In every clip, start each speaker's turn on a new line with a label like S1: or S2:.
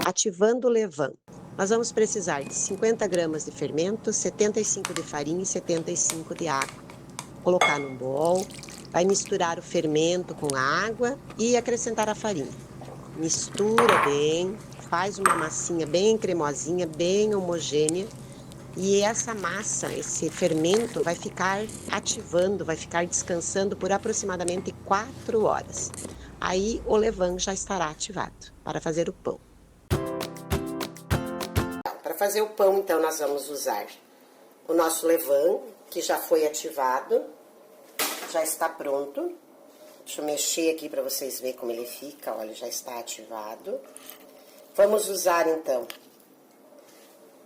S1: ativando o levain. Nós vamos precisar de 50 gramas de fermento, 75 de farinha e 75 de água. Colocar num bowl, vai misturar o fermento com a água e acrescentar a farinha. Mistura bem, faz uma massinha bem cremosinha, bem homogênea. E essa massa, esse fermento vai ficar ativando, vai ficar descansando por aproximadamente 4 horas. Aí o levain já estará ativado para fazer o pão. Para fazer o pão, então, nós vamos usar o nosso levain, que já foi ativado, já está pronto. Deixa eu mexer aqui para vocês verem como ele fica, olha, já está ativado. Vamos usar, então,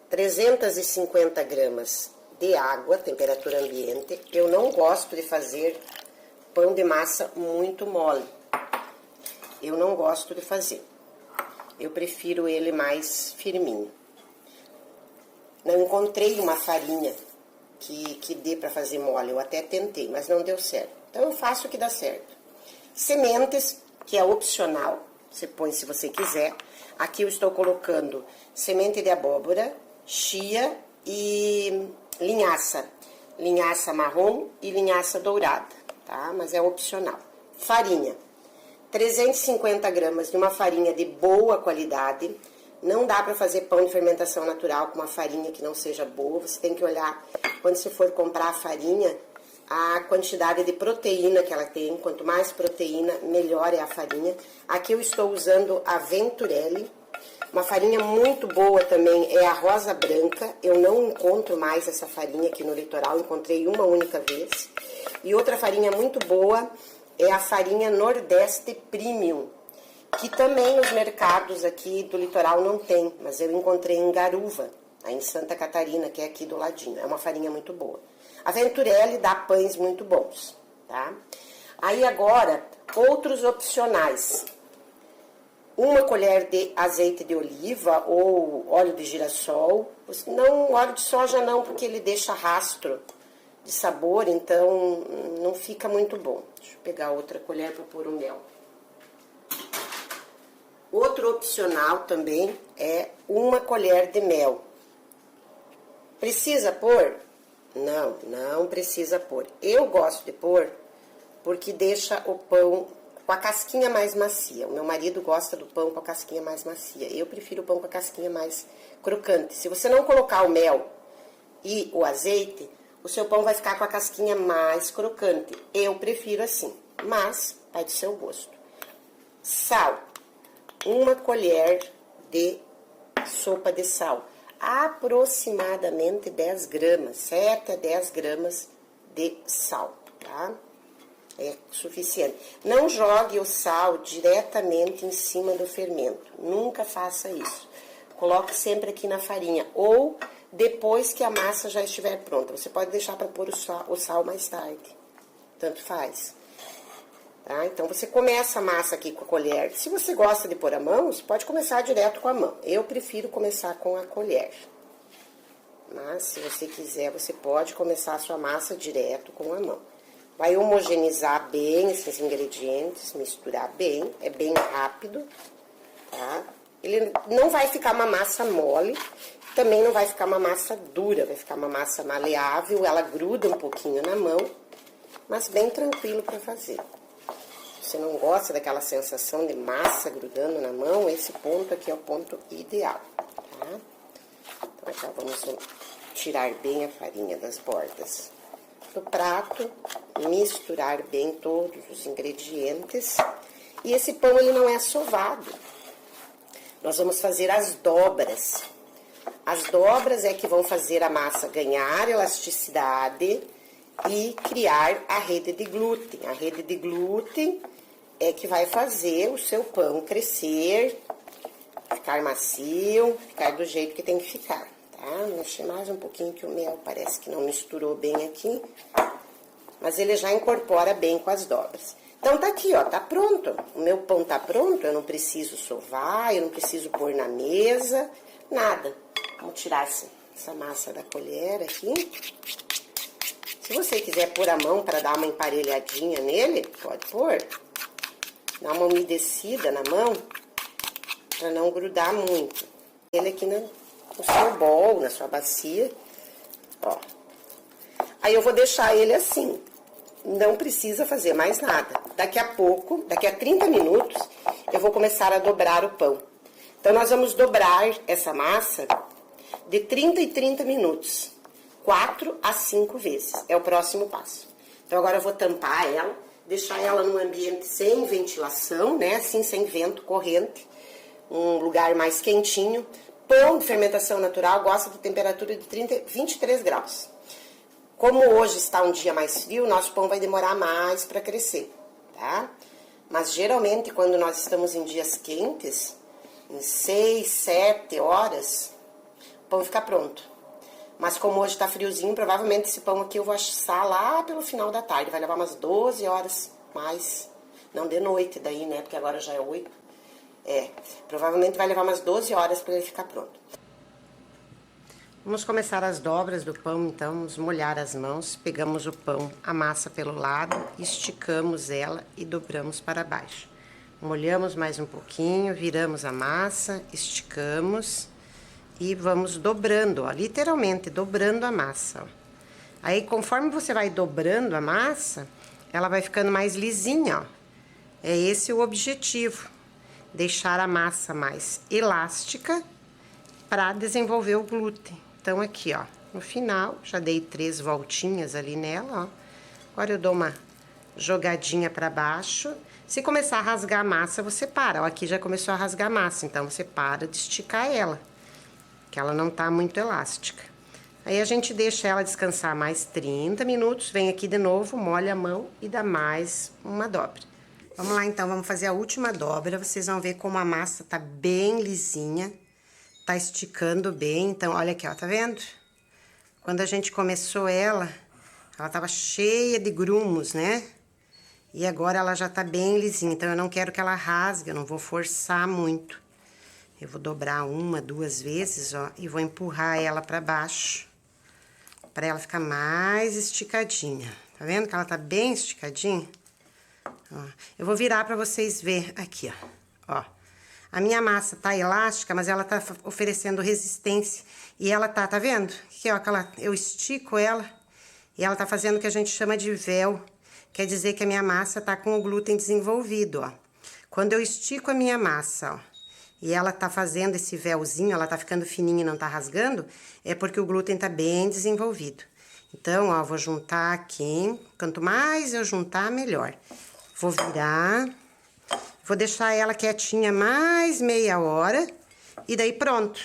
S1: 350 gramas de água, temperatura ambiente. Eu não gosto de fazer pão de massa muito mole. Eu não gosto de fazer. Eu prefiro ele mais firminho. Não encontrei uma farinha que dê para fazer mole. Eu até tentei, mas não deu certo. Então, eu faço o que dá certo. Sementes, que é opcional. Você põe se você quiser. Aqui eu estou colocando semente de abóbora, chia e linhaça. Linhaça marrom e linhaça dourada, tá? Mas é opcional. Farinha. 350 gramas de uma farinha de boa qualidade. Não dá para fazer pão de fermentação natural com uma farinha que não seja boa. Você tem que olhar, quando você for comprar a farinha, a quantidade de proteína que ela tem. Quanto mais proteína, melhor é a farinha. Aqui eu estou usando a Venturelli. Uma farinha muito boa também é a Rosa Branca. Eu não encontro mais essa farinha aqui no litoral, encontrei uma única vez. E outra farinha muito boa é a farinha Nordeste Premium, que também os mercados aqui do litoral não tem, mas eu encontrei em Garuva, aí em Santa Catarina, que é aqui do ladinho. É uma farinha muito boa. A Venturelli dá pães muito bons, tá? Aí agora, outros opcionais. Uma colher de azeite de oliva ou óleo de girassol. Não, óleo de soja não, porque ele deixa rastro de sabor, então não fica muito bom. Deixa eu pegar outra colher para pôr o mel. Outro opcional também é uma colher de mel. Precisa pôr? Não, não precisa pôr. Eu gosto de pôr porque deixa o pão com a casquinha mais macia. O meu marido gosta do pão com a casquinha mais macia. Eu prefiro o pão com a casquinha mais crocante. Se você não colocar o mel e o azeite, o seu pão vai ficar com a casquinha mais crocante. Eu prefiro assim, mas vai do seu gosto. Sal. Uma colher de sopa de sal. Aproximadamente 10 gramas, 7 a 10 gramas de sal, tá? É suficiente. Não jogue o sal diretamente em cima do fermento. Nunca faça isso. Coloque sempre aqui na farinha ou depois que a massa já estiver pronta. Você pode deixar para pôr o sal mais tarde. Tanto faz. Tá? Então, você começa a massa aqui com a colher. Se você gosta de pôr a mão, você pode começar direto com a mão. Eu prefiro começar com a colher. Mas, se você quiser, você pode começar a sua massa direto com a mão. Vai homogeneizar bem esses ingredientes, misturar bem, é bem rápido, tá? Ele não vai ficar uma massa mole, também não vai ficar uma massa dura, vai ficar uma massa maleável, ela gruda um pouquinho na mão, mas bem tranquilo para fazer. Se você não gosta daquela sensação de massa grudando na mão, esse ponto aqui é o ponto ideal, tá? Então, já vamos tirar bem a farinha das bordas do prato, misturar bem todos os ingredientes. E esse pão, ele não é sovado. Nós vamos fazer as dobras. As dobras é que vão fazer a massa ganhar elasticidade e criar a rede de glúten. A rede de glúten é que vai fazer o seu pão crescer, ficar macio, ficar do jeito que tem que ficar. Tá? Mexer mais um pouquinho que o mel parece que não misturou bem aqui, mas ele já incorpora bem com as dobras. Então, tá aqui, ó, tá pronto. O meu pão tá pronto, eu não preciso sovar, eu não preciso pôr na mesa, nada. Vamos tirar essa massa da colher aqui. Se você quiser pôr a mão para dar uma emparelhadinha nele, pode pôr. Dar uma umedecida na mão, para não grudar muito. Ele aqui no seu bowl, na sua bacia, ó. Aí eu vou deixar ele assim, não precisa fazer mais nada. Daqui a pouco, daqui a 30 minutos, eu vou começar a dobrar o pão. Então, nós vamos dobrar essa massa de 30 em 30 minutos, 4 a 5 vezes, é o próximo passo. Então, agora eu vou tampar ela, deixar ela num ambiente sem ventilação, né, assim, sem vento corrente, um lugar mais quentinho. Pão de fermentação natural gosta de temperatura de 23 graus. Como hoje está um dia mais frio, nosso pão vai demorar mais para crescer, tá? Mas geralmente quando nós estamos em dias quentes, em 6, 7 horas, o pão fica pronto. Mas como hoje tá friozinho, provavelmente esse pão aqui eu vou assar lá pelo final da tarde. Vai levar umas 12 horas mais, não de noite daí, né? Porque agora já é 8. Provavelmente vai levar umas 12 horas para ele ficar pronto. Vamos começar as dobras do pão, então, vamos molhar as mãos, pegamos o pão, a massa pelo lado, esticamos ela e dobramos para baixo. Molhamos mais um pouquinho, viramos a massa, esticamos e vamos dobrando, ó, literalmente dobrando a massa, ó. Aí, conforme você vai dobrando a massa, ela vai ficando mais lisinha, ó. É esse o objetivo, deixar a massa mais elástica para desenvolver o glúten. Então, aqui, ó, no final, já dei 3 voltinhas ali nela, ó. Agora eu dou uma jogadinha para baixo. Se começar a rasgar a massa, você para. Ó, aqui já começou a rasgar a massa, então você para de esticar ela, que ela não tá muito elástica. Aí a gente deixa ela descansar mais 30 minutos, vem aqui de novo, molha a mão e dá mais uma dobra. Vamos lá, então, vamos fazer a última dobra. Vocês vão ver como a massa tá bem lisinha. Tá esticando bem, então, olha aqui, ó, tá vendo? Quando a gente começou ela tava cheia de grumos, né? E agora ela já tá bem lisinha, então eu não quero que ela rasgue, eu não vou forçar muito. Eu vou dobrar 1, 2 vezes, ó, e vou empurrar ela pra baixo, pra ela ficar mais esticadinha. Tá vendo que ela tá bem esticadinha? Ó, eu vou virar pra vocês verem aqui, ó. A minha massa tá elástica, mas ela tá oferecendo resistência. E ela tá vendo? Aqui, ó, eu estico ela e ela tá fazendo o que a gente chama de véu. Quer dizer que a minha massa tá com o glúten desenvolvido, ó. Quando eu estico a minha massa, ó, e ela tá fazendo esse véuzinho, ela tá ficando fininha e não tá rasgando, é porque o glúten tá bem desenvolvido. Então, ó, vou juntar aqui. Quanto mais eu juntar, melhor. Vou virar. Vou deixar ela quietinha mais meia hora e daí pronto.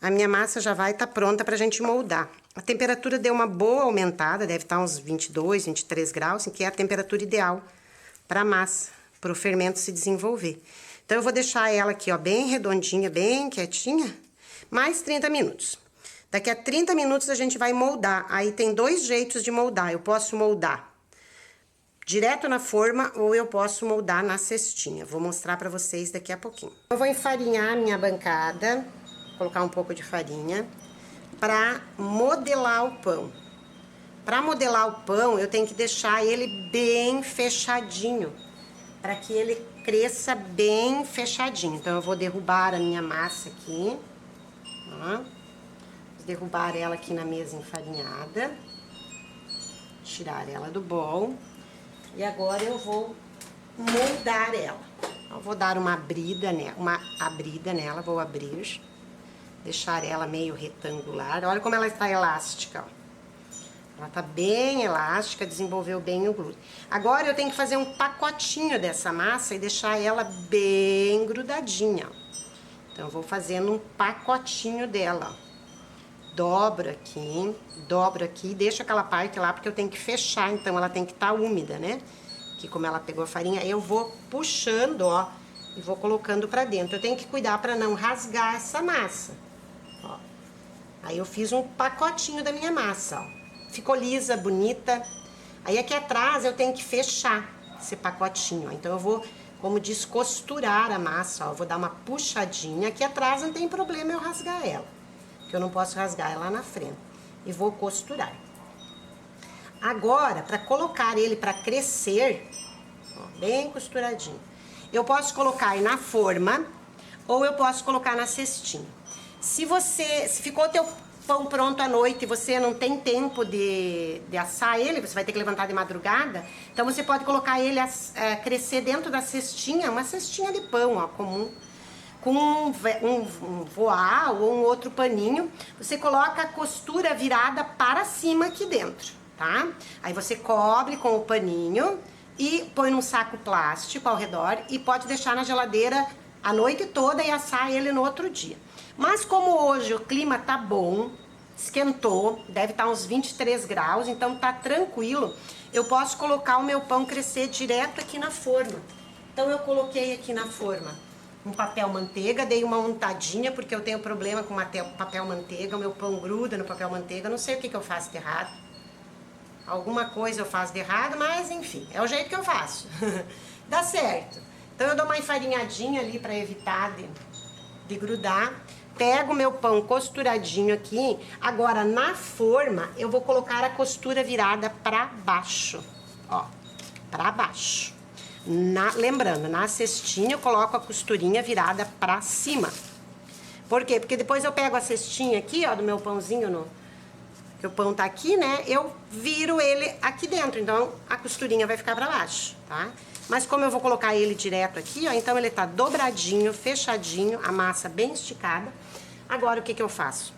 S1: A minha massa já vai estar pronta pra gente moldar. A temperatura deu uma boa aumentada, deve estar uns 22, 23 graus, que é a temperatura ideal pra massa, pro fermento se desenvolver. Então, eu vou deixar ela aqui, ó, bem redondinha, bem quietinha, mais 30 minutos. Daqui a 30 minutos a gente vai moldar. Aí tem 2 jeitos de moldar. Eu posso moldar direto na forma ou eu posso moldar na cestinha. Vou mostrar pra vocês daqui a pouquinho. Eu vou enfarinhar a minha bancada, colocar um pouco de farinha, pra modelar o pão. Pra modelar o pão, eu tenho que deixar ele bem fechadinho, pra que ele cresça bem fechadinho. Então, eu vou derrubar a minha massa aqui, ó. Vou derrubar ela aqui na mesa enfarinhada, tirar ela do bowl. E agora eu vou moldar ela. Eu vou dar uma abrida nela, vou abrir, deixar ela meio retangular. Olha como ela está elástica, ó. Ela tá bem elástica, desenvolveu bem o glúten. Agora eu tenho que fazer um pacotinho dessa massa e deixar ela bem grudadinha, ó. Então eu vou fazendo um pacotinho dela, ó. Dobro aqui, deixo aquela parte lá, porque eu tenho que fechar, então ela tem que estar úmida, né? Que como ela pegou a farinha, eu vou puxando, ó, e vou colocando pra dentro. Eu tenho que cuidar pra não rasgar essa massa, ó. Aí eu fiz um pacotinho da minha massa, ó. Ficou lisa, bonita. Aí aqui atrás eu tenho que fechar esse pacotinho, ó. Então eu vou, como diz, costurar a massa, ó. Eu vou dar uma puxadinha. Aqui atrás não tem problema eu rasgar ela, que eu não posso rasgar ela na frente. E vou costurar. Agora, para colocar ele para crescer, ó, bem costuradinho, eu posso colocar na forma ou eu posso colocar na cestinha. Se ficou teu pão pronto à noite e você não tem tempo de assar ele, você vai ter que levantar de madrugada, então você pode colocar ele crescer dentro da cestinha, uma cestinha de pão, ó, comum, com um voal ou um outro paninho. Você coloca a costura virada para cima aqui dentro, tá? Aí você cobre com o paninho e põe num saco plástico ao redor e pode deixar na geladeira a noite toda e assar ele no outro dia. Mas como hoje o clima tá bom, esquentou, deve estar uns 23 graus, então tá tranquilo, eu posso colocar o meu pão crescer direto aqui na forma. Então eu coloquei aqui na forma um papel manteiga, dei uma untadinha, porque eu tenho problema com papel manteiga, o meu pão gruda no papel manteiga, não sei o que eu faço de errado. Alguma coisa eu faço de errado, mas enfim, é o jeito que eu faço. Dá certo. Então eu dou uma enfarinhadinha ali para evitar de grudar. Pego o meu pão costuradinho aqui. Agora na forma eu vou colocar a costura virada para baixo, ó, para baixo. Lembrando, na cestinha eu coloco a costurinha virada para cima. Por quê? Porque depois eu pego a cestinha aqui, ó, do meu pãozinho, que o pão tá aqui, né? Eu viro ele aqui dentro, então a costurinha vai ficar para baixo, tá? Mas como eu vou colocar ele direto aqui, ó, então ele tá dobradinho, fechadinho, a massa bem esticada. Agora o que eu faço?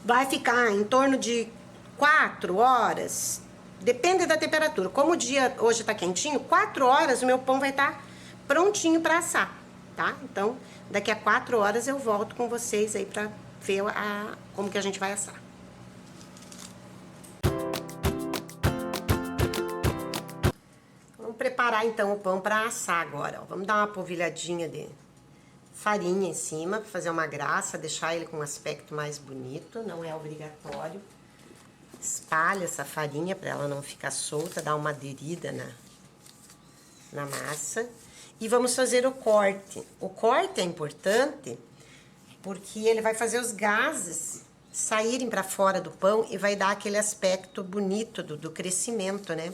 S1: Vai ficar em torno de 4 horas, depende da temperatura. Como o dia hoje tá quentinho, 4 horas o meu pão vai estar prontinho para assar, tá? Então, daqui a 4 horas eu volto com vocês aí para ver como que a gente vai assar. Vamos preparar então o pão para assar agora, ó. Vamos dar uma polvilhadinha de farinha em cima para fazer uma graça, deixar ele com um aspecto mais bonito, não é obrigatório. Espalha essa farinha para ela não ficar solta, dá uma aderida na massa. E vamos fazer o corte. O corte é importante porque ele vai fazer os gases saírem para fora do pão e vai dar aquele aspecto bonito do crescimento, né?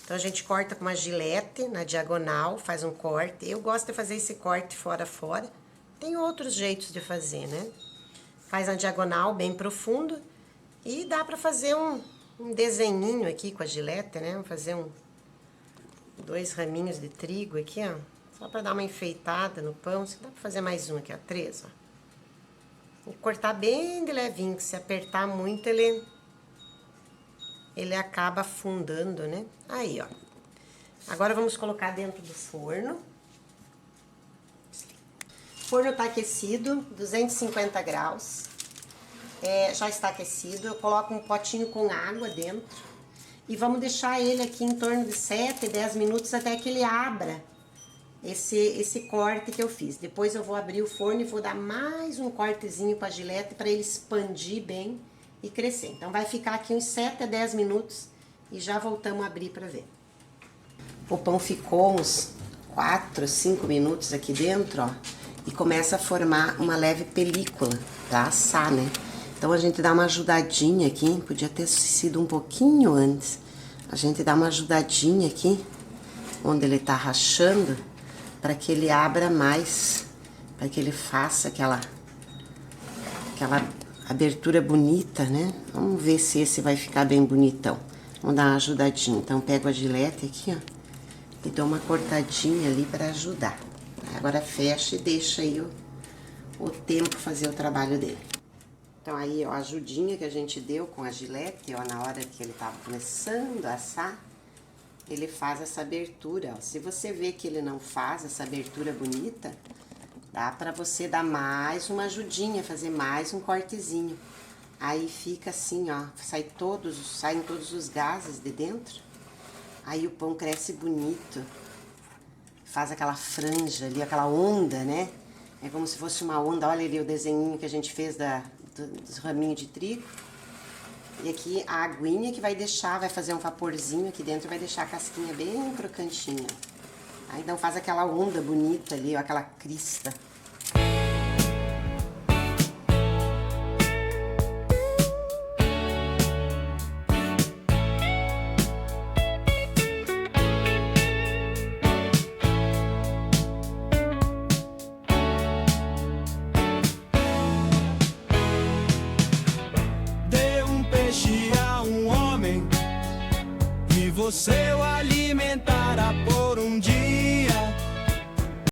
S1: Então a gente corta com uma gilete na diagonal, faz um corte. Eu gosto de fazer esse corte fora a fora. Tem outros jeitos de fazer, né? Faz na diagonal bem profundo e dá pra fazer um desenhinho aqui com a gilete, né? Vamos fazer 2 raminhos de trigo aqui, ó. Só pra dar uma enfeitada no pão. Dá pra fazer mais um aqui, ó, 3, ó. E cortar bem de levinho, que se apertar muito ele acaba afundando, né? Aí, ó. Agora vamos colocar dentro do forno. O forno tá aquecido, 250 graus. Já está aquecido. Eu coloco um potinho com água dentro. E vamos deixar ele aqui em torno de 7, 10 minutos até que ele abra esse corte que eu fiz. Depois eu vou abrir o forno e vou dar mais um cortezinho com a gilete para ele expandir bem e crescer. Então vai ficar aqui uns 7 a 10 minutos e já voltamos a abrir para ver. O pão ficou uns 4, 5 minutos aqui dentro, ó, e começa a formar uma leve película para assar, né? Então a gente dá uma ajudadinha aqui, podia ter sido um pouquinho antes. A gente dá uma ajudadinha aqui, onde ele tá rachando, para que ele abra mais, para que ele faça aquela abertura bonita, né? Vamos ver se esse vai ficar bem bonitão. Vamos dar uma ajudadinha. Então, pego a gilete aqui, ó, e dou uma cortadinha ali para ajudar. Agora fecha e deixa aí o tempo fazer o trabalho dele. Então, aí, ó, a ajudinha que a gente deu com a gilete, ó, na hora que ele tava começando a assar, ele faz essa abertura, ó. Se você vê que ele não faz essa abertura bonita, dá pra você dar mais uma ajudinha, fazer mais um cortezinho. Aí fica assim, ó, saem todos os gases de dentro. Aí o pão cresce bonito. Faz aquela franja ali, aquela onda, né? É como se fosse uma onda. Olha ali o desenhinho que a gente fez dos raminhos de trigo. E aqui a aguinha que vai fazer um vaporzinho aqui dentro, vai deixar a casquinha bem crocantinha. Aí então faz aquela onda bonita ali, ó, aquela crista.
S2: você o alimentara por um dia.